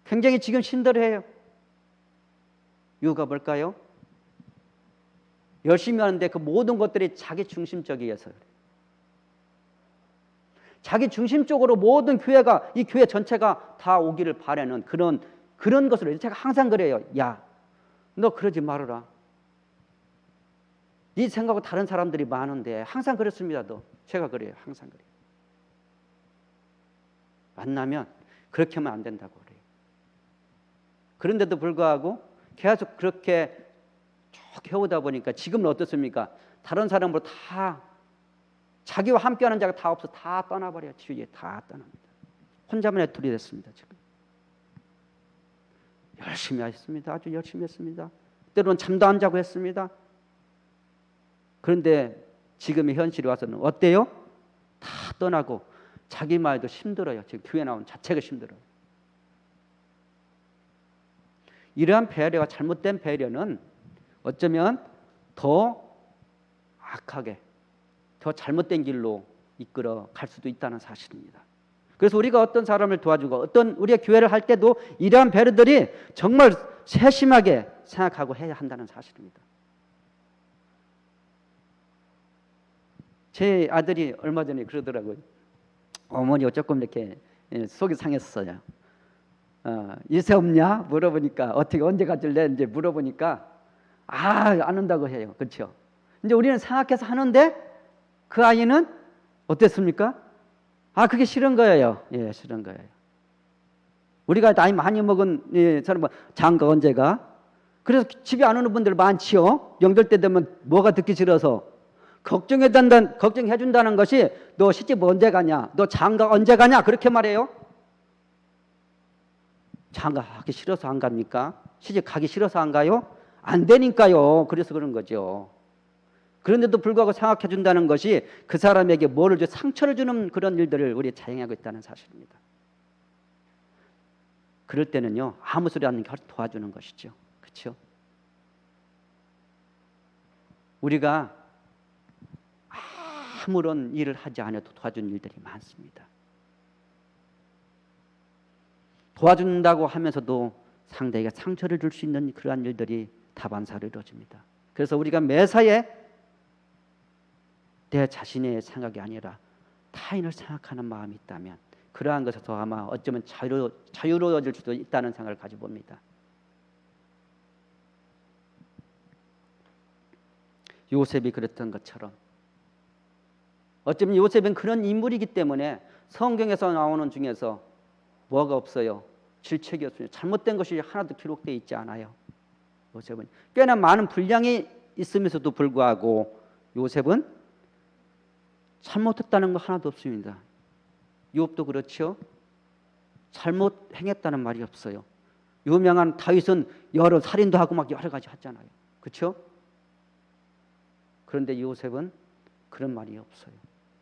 굉장히 지금 힘들어해요. 이유가 뭘까요? 열심히 하는데 그 모든 것들이 자기 중심적이어서 그래요. 자기 중심적으로 모든 교회가, 이 교회 전체가 다 오기를 바라는 그런 것으로 제가 항상 그래요. 야, 너 그러지 말아라. 네 생각하고 다른 사람들이 많은데 항상 그렇습니다. 제가 그래요. 항상 그래요. 만나면 그렇게 하면 안 된다고 그래요. 그런데도 불구하고 계속 그렇게 쭉 해오다 보니까 지금은 어떻습니까? 다른 사람으로 다 자기와 함께하는 자가 다 없어 다 떠나버려요. 주위에 다 떠납니다. 혼자만 애툴이 됐습니다. 지금 열심히 하셨습니다. 아주 열심히 했습니다. 때로는 잠도 안 자고 했습니다. 그런데 지금의 현실이 와서는 어때요? 다 떠나고 자기 말도 힘들어요. 지금 교회 나온 자체가 힘들어요. 이러한 배려가 잘못된 배려는 어쩌면 더 악하게 더 잘못된 길로 이끌어 갈 수도 있다는 사실입니다. 그래서 우리가 어떤 사람을 도와주고 어떤 우리의 교회를 할 때도 이러한 배려들이 정말 세심하게 생각하고 해야 한다는 사실입니다. 제 아들이 얼마 전에 그러더라고요. 어머니가 조금 이렇게 속이 상했어요. 이세 없냐? 물어보니까 어떻게 언제 가질래? 이제 물어보니까 안 한다고 해요. 그렇죠? 이제 우리는 생각해서 하는데 그 아이는 어땠습니까? 그게 싫은 거예요. 예, 싫은 거예요. 우리가 나이 많이 먹은 사람 장가 언제가? 그래서 집에 안 오는 분들 많지요. 명절 때 되면 뭐가 듣기 싫어서 걱정해 준다는 것이 너 시집 언제 가냐? 너 장가 언제 가냐? 그렇게 말해요. 장가 하기 싫어서 안 갑니까? 시집 가기 싫어서 안 가요? 안 되니까요. 그래서 그런 거죠. 그런데도 불구하고 생각해 준다는 것이 그 사람에게 뭐를 상처를 주는 그런 일들을 우리 자행하고 있다는 사실입니다. 그럴 때는요, 아무 소리 않는 게 도와주는 것이죠. 그렇죠? 우리가 아무런 일을 하지 않아도 도와준 일들이 많습니다. 도와준다고 하면서도 상대에게 상처를 줄 수 있는 그러한 일들이 다반사로 이루어집니다. 그래서 우리가 매사에 내 자신의 생각이 아니라 타인을 생각하는 마음이 있다면 그러한 것에서 아마 어쩌면 자유로워질 수도 있다는 생각을 가져봅니다. 요셉이 그랬던 것처럼 어쩌면 요셉은 그런 인물이기 때문에 성경에서 나오는 중에서 뭐가 없어요? 질책이 없어요. 잘못된 것이 하나도 기록되어 있지 않아요. 요셉은 꽤나 많은 분량이 있으면서도 불구하고 요셉은 잘못했다는 거 하나도 없습니다. 욥도 그렇죠. 잘못 행했다는 말이 없어요. 유명한 다윗은 여러 살인도 하고 막 여러 가지 하잖아요. 그렇죠? 그런데 요셉은 그런 말이 없어요.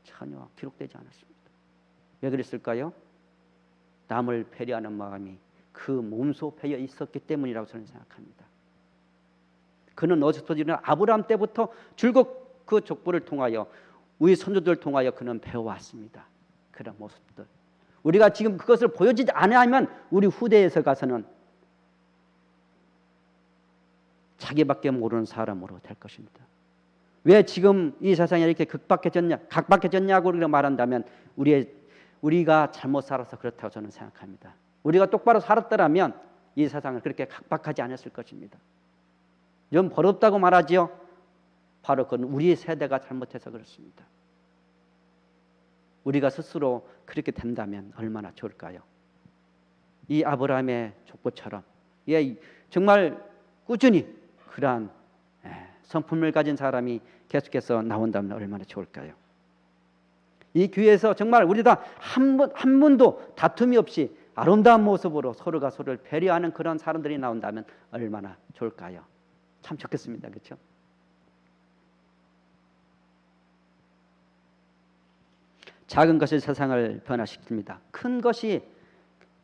전혀 기록되지 않았습니다. 왜 그랬을까요? 남을 배려하는 마음이 그 몸소 배어 있었기 때문이라고 저는 생각합니다. 그는 어디서부터 아브라함 때부터 줄곧 그 족보를 통하여 우리 선조들을 통하여 그는 배워왔습니다. 그런 모습들. 우리가 지금 그것을 보여주지 않으면 우리 후대에서 가서는 자기밖에 모르는 사람으로 될 것입니다. 왜 지금 이 세상이 이렇게 각박해졌냐고 우리가 말한다면 우리가 잘못 살아서 그렇다고 저는 생각합니다. 우리가 똑바로 살았더라면 이 세상을 그렇게 각박하지 않았을 것입니다. 좀 버릇없다고 말하지요. 바로 그건 우리 세대가 잘못해서 그렇습니다. 우리가 스스로 그렇게 된다면 얼마나 좋을까요? 이 아브라함의 족보처럼 정말 꾸준히 그러한 성품을 가진 사람이 계속해서 나온다면 얼마나 좋을까요? 이 교회에서 정말 우리 다 한 분도 다툼이 없이 아름다운 모습으로 서로가 서로를 배려하는 그런 사람들이 나온다면 얼마나 좋을까요? 참 좋겠습니다. 그렇죠? 작은 것이 세상을 변화시킵니다. 큰 것이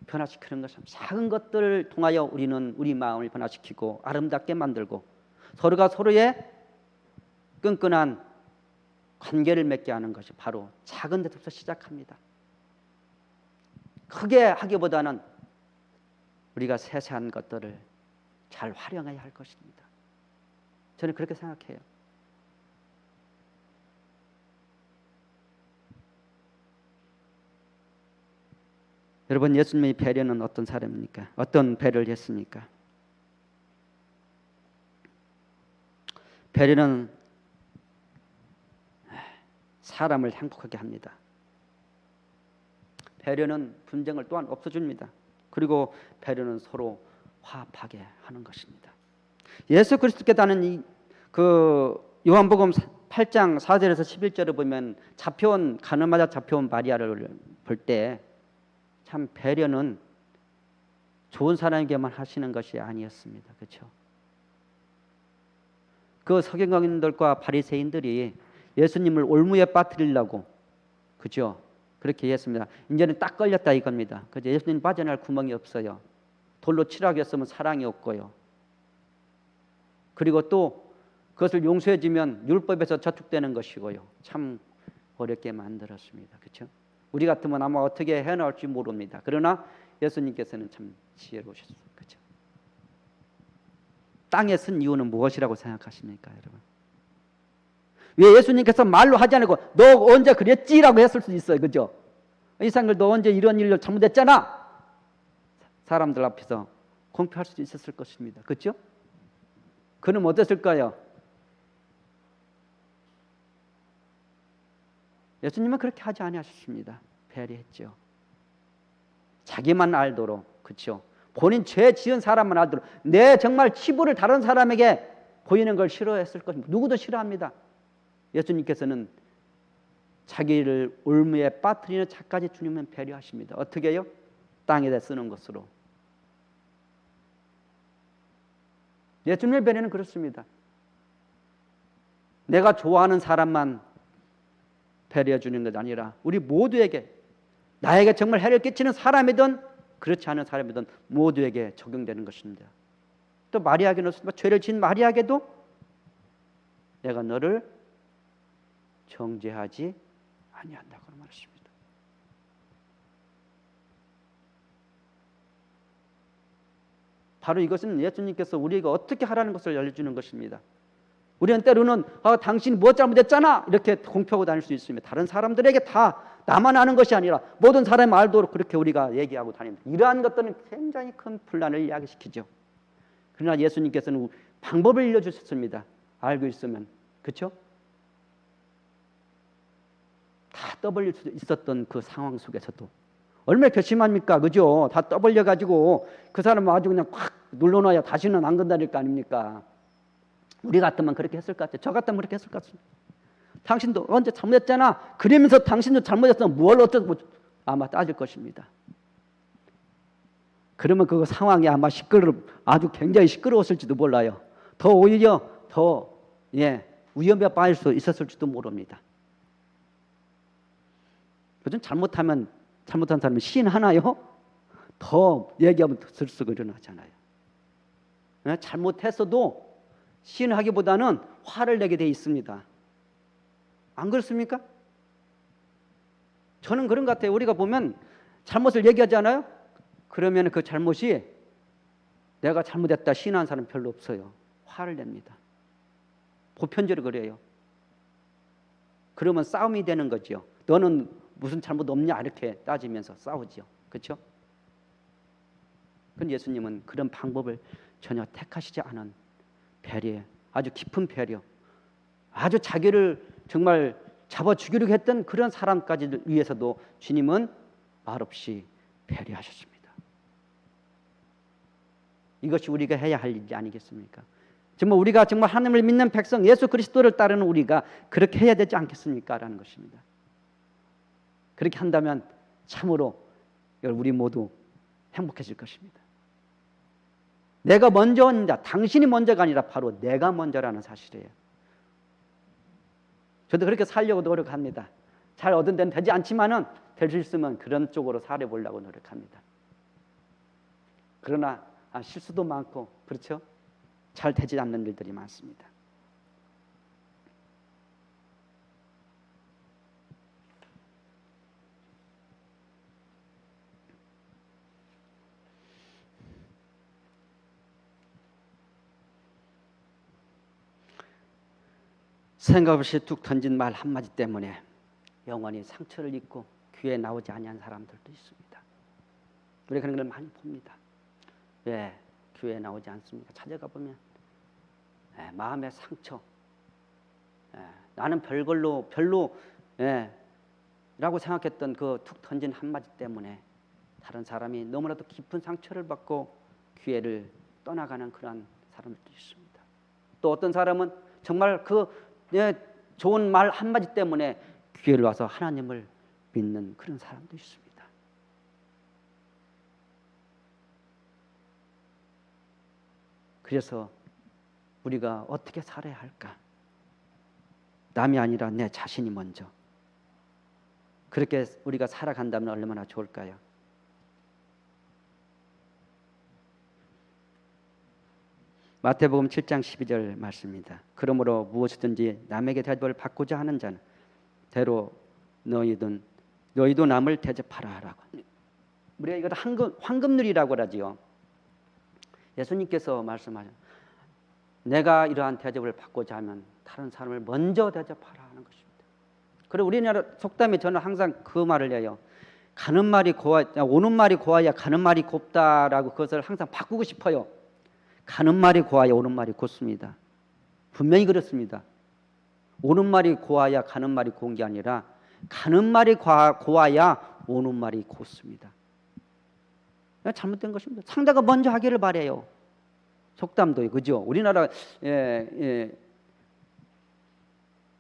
변화시키는 것은 작은 것들을 통하여 우리는 우리 마음을 변화시키고 아름답게 만들고 서로가 서로의 끈끈한 관계를 맺게 하는 것이 바로 작은 데서부터 시작합니다. 크게 하기보다는 우리가 세세한 것들을 잘 활용해야 할 것입니다. 저는 그렇게 생각해요. 여러분, 예수님의 배려는 어떤 사람입니까? 어떤 배려를 했습니까? 배려는 사람을 행복하게 합니다. 배려는 분쟁을 또한 없어줍니다. 그리고 배려는 서로 화합하게 하는 것입니다. 예수 그리스도께서는 요한복음 8장 4절에서 11절을 보면 가늠하다 잡혀온 마리아를 볼 때 참 배려는 좋은 사람에게만 하시는 것이 아니었습니다. 그렇죠? 그 서기관들과 바리새인들이 예수님을 올무에 빠뜨리려고, 그죠? 그렇게 했습니다. 이제는 딱 걸렸다 이겁니다. 그죠? 예수님 빠져날 구멍이 없어요. 돌로 치라고 했으면 사랑이 없고요. 그리고 또 그것을 용서해주면 율법에서 저축되는 것이고요. 참 어렵게 만들었습니다. 그렇죠? 우리 같으면 아마 어떻게 해나올지 모릅니다. 그러나 예수님께서는 참 지혜로우셨어요. 그렇죠? 땅에 쓴 이유는 무엇이라고 생각하십니까, 여러분? 왜 예수님께서 말로 하지 않고 너 언제 그랬지라고 했을 수도 있어요. 그죠? 이상글 너 언제 이런 일로 잘못했잖아. 사람들 앞에서 공표할 수도 있었을 것입니다. 그렇죠? 그는 어땠을까요? 예수님은 그렇게 하지 아니하셨습니다. 배려했죠. 자기만 알도록, 그렇죠? 본인 죄 지은 사람만 알도록 내 정말 치부를 다른 사람에게 보이는 걸 싫어했을 것입니다. 누구도 싫어합니다. 예수님께서는 자기를 올무에 빠뜨리는 자까지 주님은 배려하십니다. 어떻게 해요? 땅에다 쓰는 것으로. 예수님의 배려는 그렇습니다. 내가 좋아하는 사람만 배려해 주는 것이 아니라 우리 모두에게, 나에게 정말 해를 끼치는 사람이든 그렇지 않은 사람이든 모두에게 적용되는 것입니다. 또 마리아에게는 죄를 지은 마리아에게도 내가 너를 정죄하지 아니한다고 말했습니다. 바로 이것은 예수님께서 우리에게 어떻게 하라는 것을 알려주는 것입니다. 우리는 때로는 당신이 뭐 잘못했잖아 이렇게 공표하고 다닐 수 있습니다. 다른 사람들에게 다 나만 아는 것이 아니라 모든 사람이 알도록 그렇게 우리가 얘기하고 다닙니다. 이러한 것들은 굉장히 큰 분란을 야기시키죠. 그러나 예수님께서는 방법을 알려주셨습니다. 알고 있으면. 그렇죠? 다 떠벌릴 수 있었던 그 상황 속에서도 얼마나 괘씸합니까? 그죠? 다 떠벌려가지고 그 사람은 아주 그냥 확 눌러놔야 다시는 안 건드릴 거 아닙니까? 우리 같으면 그렇게 했을 것 같아요. 저 같으면 그렇게 했을 것 같습니다. 당신도 언제 잘못했잖아. 그러면서 당신도 잘못했으면 뭘 어쩌고 아마 따질 것입니다. 그러면 그 상황이 아마 아주 굉장히 시끄러웠을지도 몰라요. 더 오히려 더 위험에 빠질 수 있었을지도 모릅니다. 요즘 잘못한 사람이 시인하나요? 더 얘기하면 들썩 일어나잖아요. 잘못했어도 시인하기보다는 화를 내게 돼 있습니다. 안 그렇습니까? 저는 그런 것 같아요. 우리가 보면 잘못을 얘기하잖아요. 그러면 그 잘못이 내가 잘못했다 시인하는 사람 별로 없어요. 화를 냅니다. 보편적으로 그래요. 그러면 싸움이 되는 거죠. 너는 무슨 잘못 없냐 이렇게 따지면서 싸우죠. 그렇죠? 그런데 예수님은 그런 방법을 전혀 택하시지 않은 배려, 아주 깊은 배려, 아주 자기를 정말 잡아 죽이려고 했던 그런 사람까지 위해서도 주님은 말없이 배려하셨습니다. 이것이 우리가 해야 할 일이 아니겠습니까? 정말 우리가 정말 하나님을 믿는 백성 예수 그리스도를 따르는 우리가 그렇게 해야 되지 않겠습니까? 라는 것입니다. 그렇게 한다면 참으로 우리 모두 행복해질 것입니다. 내가 먼저인자, 당신이 먼저가 아니라 바로 내가 먼저라는 사실이에요. 저도 그렇게 살려고 노력합니다. 잘 얻은 데는 되지 않지만은 될 수 있으면 그런 쪽으로 살아보려고 노력합니다. 그러나 실수도 많고 그렇죠? 잘 되지 않는 일들이 많습니다. 생각 없이 툭 던진 말 한마디 때문에 영원히 상처를 입고 귀에 나오지 아니한 사람들도 있습니다. 우리가 그런 걸 많이 봅니다. 왜 귀에 나오지 않습니까? 찾아가 보면 마음의 상처, 나는 별로 라고 생각했던 그 툭 던진 한마디 때문에 다른 사람이 너무나도 깊은 상처를 받고 기회를 떠나가는 그런 사람들도 있습니다. 또 어떤 사람은 정말 좋은 말 한마디 때문에 기회를 와서 하나님을 믿는 그런 사람도 있습니다. 그래서 우리가 어떻게 살아야 할까? 남이 아니라 내 자신이 먼저. 그렇게 우리가 살아간다면 얼마나 좋을까요? 마태복음 7장 12절 말씀입니다. 그러므로 무엇이든지 남에게 대접을 받고자 하는 자는 대로 너희도 남을 대접하라 하라고. 우리가 이걸 황금률이라고 하지요. 예수님께서 말씀하셨 내가 이러한 대접을 받고자 하면 다른 사람을 먼저 대접하라 하는 것입니다. 그리고 우리나라 속담에 저는 항상 그 말을 해요. 가는 말이 오는 말이 고와야 가는 말이 곱다라고 그것을 항상 바꾸고 싶어요. 가는 말이 고와야 오는 말이 곧습니다. 분명히 그렇습니다. 오는 말이 고와야 가는 말이 고운 게 아니라 가는 말이 고와야 오는 말이 곧습니다. 잘못된 것입니다. 상대가 먼저 하기를 바래요. 속담도 그죠? 우리나라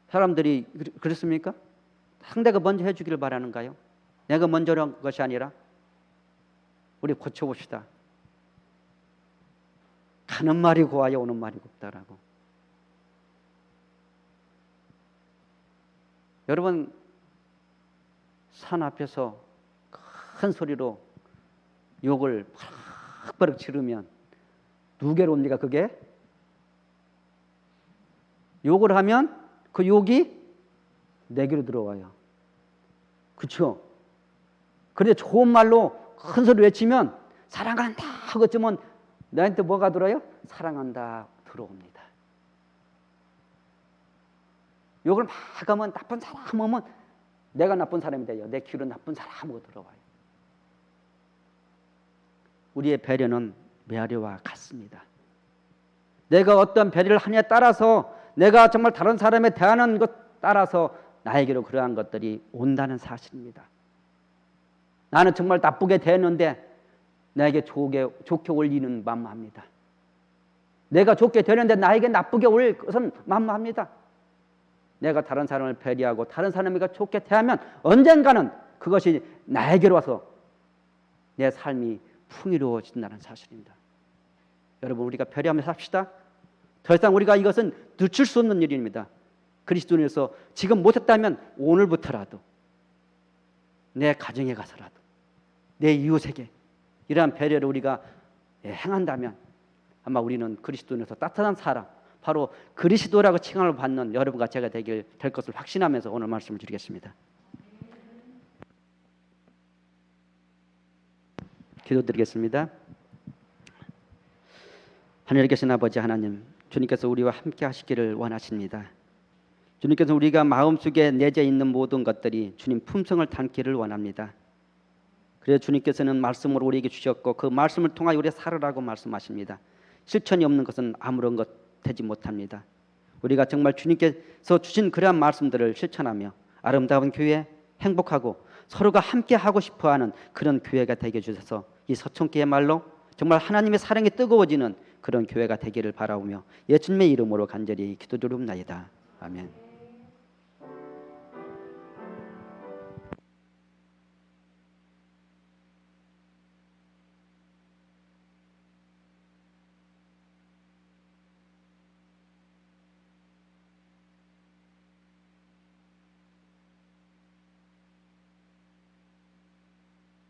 사람들이 그렇습니까? 상대가 먼저 해주기를 바라는가요? 내가 먼저란 것이 아니라 우리 고쳐봅시다. 가는 말이 고와야 오는 말이 곱다라고. 여러분 산 앞에서 큰 소리로 욕을 팍팍 치르면 누구로 옵니까? 그게 욕을 하면 그 욕이 내게로 들어와요. 그렇죠? 그런데 좋은 말로 큰 소리 외치면 사랑한다 하고 쯤은 나한테 뭐가 들어요? 사랑한다 들어옵니다. 욕을 막 하면 나쁜 사람 오면 내가 나쁜 사람이 돼요. 내 귀로 나쁜 사람으로 들어와요. 우리의 배려는 메아리와 같습니다. 내가 어떤 배려를 하냐에 따라서 내가 정말 다른 사람에 대하는 것 따라서 나에게로 그러한 것들이 온다는 사실입니다. 나는 정말 나쁘게 대했는데 나에게 좋게 올리는 만무합니다. 내가 좋게 되는데 나에게 나쁘게 올 것은 만무합니다. 내가 다른 사람을 배려하고 다른 사람에게 좋게 대하면 언젠가는 그것이 나에게로 와서 내 삶이 풍요로워진다는 사실입니다. 여러분, 우리가 배려하면서 삽시다. 더 이상 우리가 이것은 늦출 수 없는 일입니다. 그리스도인에서 지금 못했다면 오늘부터라도 내 가정에 가서라도 내 이웃에게 이러한 배려를 우리가 행한다면 아마 우리는 그리스도인에서 따뜻한 사람, 바로 그리스도라고 칭함을 받는 여러분과 제가 될 것을 확신하면서 오늘 말씀을 드리겠습니다. 기도드리겠습니다. 하늘에 계신 아버지 하나님, 주님께서 우리와 함께 하시기를 원하십니다. 주님께서 우리가 마음속에 내재 있는 모든 것들이 주님 품성을 담기를 원합니다. 그래서 주님께서는 말씀으로 우리에게 주셨고 그 말씀을 통하여 우리가 살으라고 말씀하십니다. 실천이 없는 것은 아무런 것 되지 못합니다. 우리가 정말 주님께서 주신 그러한 말씀들을 실천하며 아름다운 교회, 행복하고 서로가 함께 하고 싶어하는 그런 교회가 되게 해주셔서 이 서천교회말로 정말 하나님의 사랑이 뜨거워지는 그런 교회가 되기를 바라오며 예수님의 이름으로 간절히 기도드리옵나이다. 아멘.